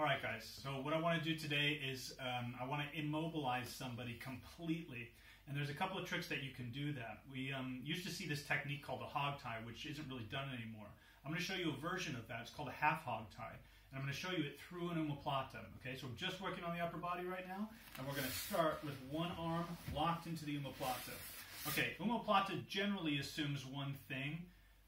All right, guys, so what I want to do today is I want to immobilize somebody completely. And there's a couple of tricks that you can do that. We used to see this technique called a hog tie, which isn't really done anymore. I'm going to show you a version of that. It's called a half hog tie. And I'm going to show you it through an omoplata. Okay, so we're just working on the upper body right now. And we're going to start with one arm locked into the omoplata. Okay, omoplata generally assumes one thing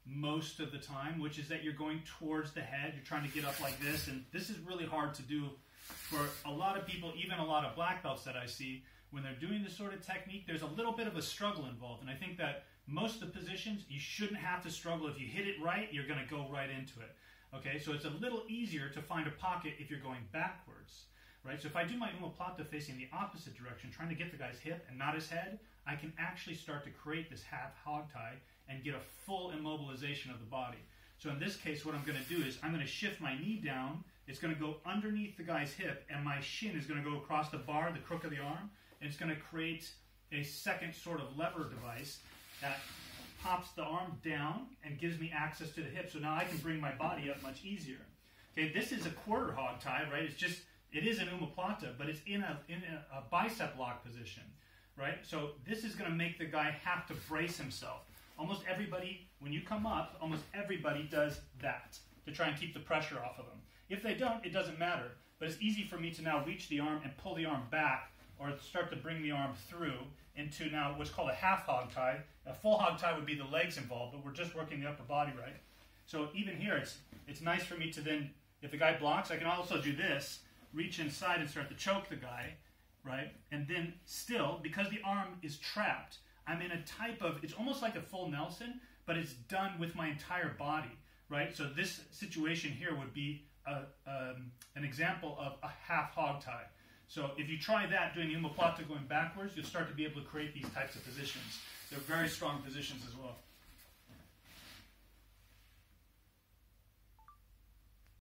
most of the time, which is that you're going towards the head. You're trying to get up like this, and this is really hard to do for a lot of people, even a lot of black belts that I see. When they're doing this sort of technique, there's a little bit of a struggle involved, and I think that most of the positions, you shouldn't have to struggle. If you hit it right, you're going to go right into it. Okay, so it's a little easier to find a pocket if you're going backwards. Right? So if I do my omoplata facing the opposite direction, trying to get the guy's hip and not his head, I can actually start to create this half hog tie and get a full immobilization of the body. So in this case, what I'm going to do is I'm going to shift my knee down. It's going to go underneath the guy's hip, and my shin is going to go across the bar, the crook of the arm, and it's going to create a second sort of lever device that pops the arm down and gives me access to the hip. So now I can bring my body up much easier. Okay, this is a quarter hog tie, right? It is an omoplata, but it's in a bicep lock position, right? So this is going to make the guy have to brace himself. Almost everybody, when you come up, almost everybody does that to try and keep the pressure off of them. If they don't, it doesn't matter. But it's easy for me to now reach the arm and pull the arm back, or start to bring the arm through into now what's called a half hog tie. A full hog tie would be the legs involved, but we're just working the upper body, right? So even here, it's nice for me to then, if the guy blocks, I can also do this, reach inside and start to choke the guy, right? And then still, because the arm is trapped, I'm in a type of, it's almost like a full Nelson, but it's done with my entire body, right? So this situation here would be an example of a half hog tie. So if you try that, doing the omoplata going backwards, you'll start to be able to create these types of positions. They're very strong positions as well.